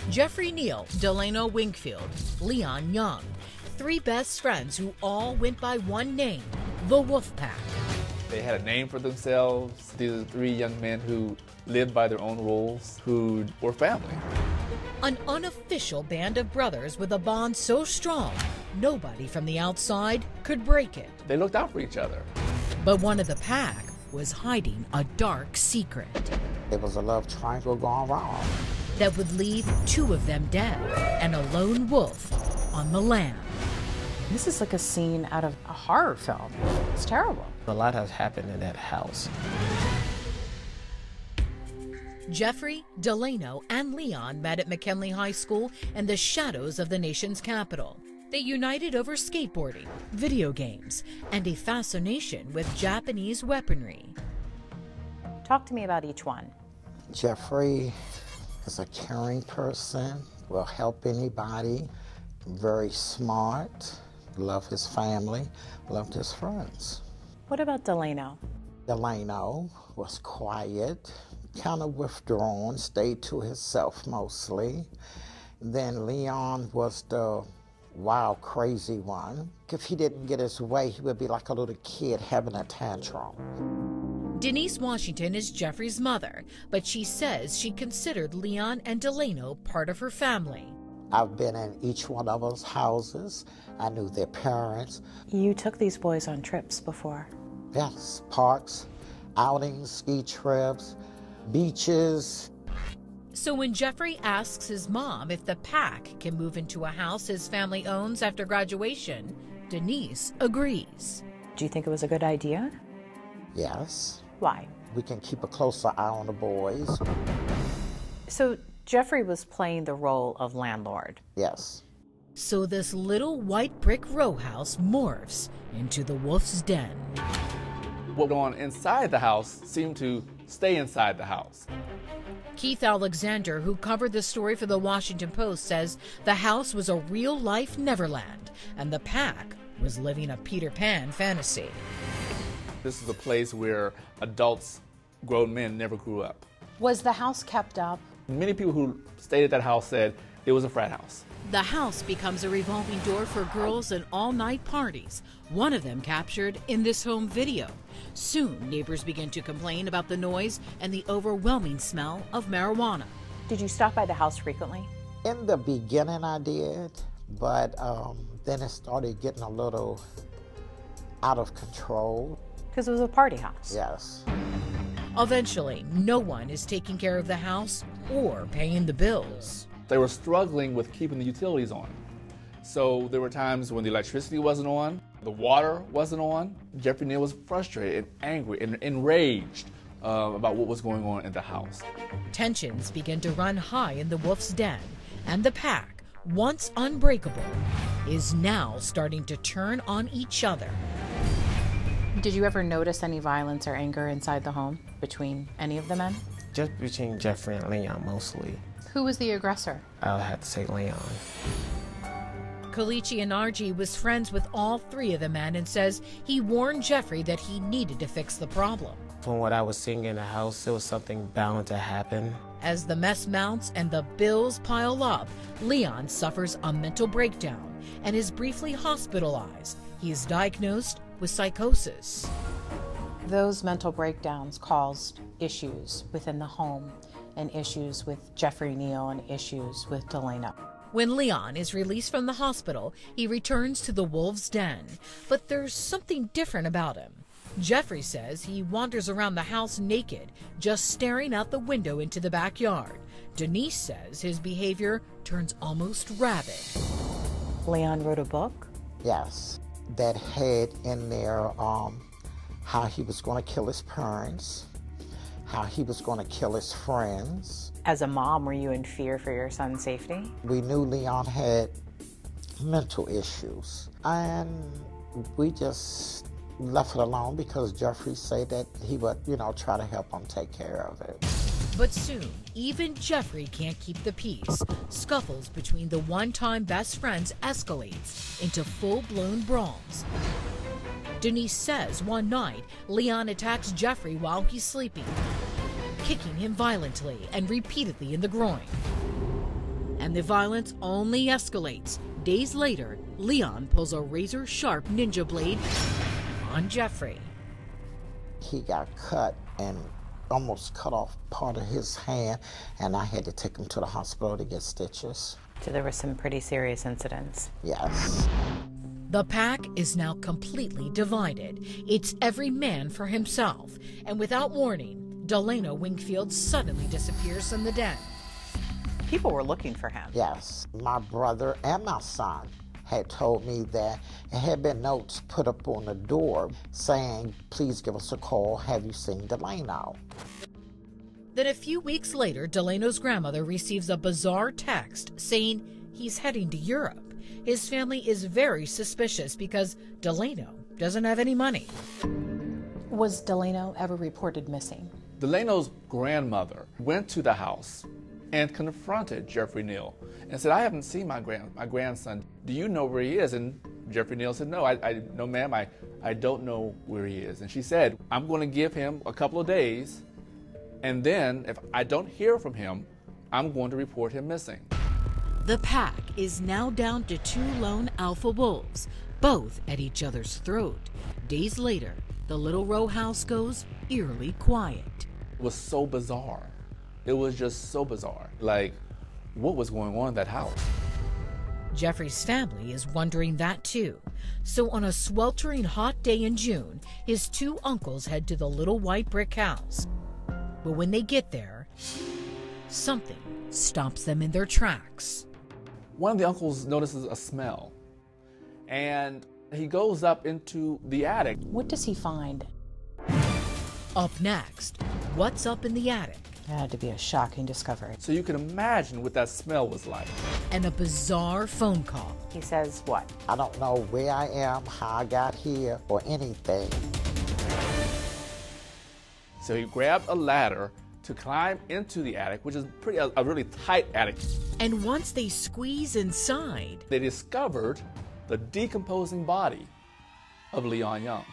Jeffrey Neal, Delano Wingfield, Leon Young, three best friends who all went by one name, the Wolfpack. They had a name for themselves. These are three young men who lived by their own rules, who were family. An unofficial band of brothers with a bond so strong, nobody from the outside could break it. They looked out for each other. But one of the pack was hiding a dark secret. There was a love triangle gone wrong. That would leave two of them dead and a lone wolf on the lam. This is like a scene out of a horror film. It's terrible. A lot has happened in that house. Jeffrey, Delano, and Leon met at McKinley High School in the shadows of the nation's capital. They united over skateboarding, video games, and a fascination with Japanese weaponry. Talk to me about each one. Jeffrey is a caring person, will help anybody, very smart, loved his family, loved his friends. What about Delano? Delano was quiet, kind of withdrawn, stayed to himself mostly. Then Leon was the wild, crazy one. If he didn't get his way, he would be like a little kid having a tantrum. Denise Washington is Jeffrey's mother, but she says she considered Leon and Delano part of her family. I've been in each one of those houses. I knew their parents. You took these boys on trips before. Yes, parks, outings, ski trips, beaches. So when Jeffrey asks his mom if the pack can move into a house his family owns after graduation, Denise agrees. Do you think it was a good idea? Yes. Why? We can keep a closer eye on the boys. So Jeffrey was playing the role of landlord. Yes. So this little white brick row house morphs into the wolf's den. What went on inside the house seemed to stay inside the house. Keith Alexander, who covered the story for the Washington Post, says the house was a real-life Neverland, and the pack was living a Peter Pan fantasy. This is a place where adults, grown men, never grew up. Was the house kept up? Many people who stayed at that house said it was a frat house. The house becomes a revolving door for girls and all-night parties, one of them captured in this home video. Soon, neighbors begin to complain about the noise and the overwhelming smell of marijuana. Did you stop by the house frequently? In the beginning I did, but then it started getting a little out of control. Because it was a party house. Yes. Eventually, no one is taking care of the house or paying the bills. They were struggling with keeping the utilities on. So there were times when the electricity wasn't on, the water wasn't on. Jeffrey Neal was frustrated and angry and enraged about what was going on in the house. Tensions begin to run high in the wolf's den, and the pack, once unbreakable, is now starting to turn on each other. Did you ever notice any violence or anger inside the home between any of the men? Just between Jeffrey and Leon mostly. Who was the aggressor? I'll have to say Leon. Kalichi Anarji was friends with all three of the men and says he warned Jeffrey that he needed to fix the problem. From what I was seeing in the house, it was something bound to happen. As the mess mounts and the bills pile up, Leon suffers a mental breakdown and is briefly hospitalized. He is diagnosed with psychosis. Those mental breakdowns caused issues within the home and issues with Jeffrey Neal and issues with Delano. When Leon is released from the hospital, he returns to the wolf's den, but there's something different about him. Jeffrey says he wanders around the house naked, just staring out the window into the backyard. Denise says his behavior turns almost rabid. Leon wrote a book? Yes. That had in there how he was going to kill his parents, how he was going to kill his friends. As a mom, were you in fear for your son's safety? We knew Leon had mental issues, and we just left it alone because Jeffrey said that he would, try to help him take care of it. But soon, even Jeffrey can't keep the peace. Scuffles between the one-time best friends escalates into full-blown brawls. Denise says one night, Leon attacks Jeffrey while he's sleeping, kicking him violently and repeatedly in the groin. and the violence only escalates. Days later, Leon pulls a razor-sharp ninja blade on Jeffrey. He got cut and almost cut off part of his hand, and I had to take him to the hospital to get stitches. So there were some pretty serious incidents. Yes. The pack is now completely divided. It's every man for himself, and without warning, Delano Wingfield suddenly disappears from the den. People were looking for him. Yes. My brother and my son had told me that there had been notes put up on the door saying, please give us a call, have you seen Delano? Then a few weeks later, Delano's grandmother receives a bizarre text saying he's heading to Europe. His family is very suspicious because Delano doesn't have any money. Was Delano ever reported missing? Delano's grandmother went to the house and confronted Jeffrey Neal and said, I haven't seen my grandson. Do you know where he is? And Jeffrey Neal said, no, no, ma'am, I don't know where he is. And she said, I'm going to give him a couple of days, and then if I don't hear from him, I'm going to report him missing. The pack is now down to 2 lone alpha wolves, both at each other's throat. Days later, the little row house goes eerily quiet. It was so bizarre. It was just so bizarre. Like, what was going on in that house? Jeffrey's family is wondering that too. So on a sweltering hot day in June, his 2 uncles head to the little white brick house. But when they get there, something stops them in their tracks. One of the uncles notices a smell, and he goes up into the attic. What does he find? Up next, what's up in the attic? It had to be a shocking discovery. So you can imagine what that smell was like. And a bizarre phone call. He says what? I don't know where I am, how I got here, or anything. So he grabbed a ladder to climb into the attic, which is a really tight attic. And once they squeeze inside, They discovered the decomposing body of Leon Young.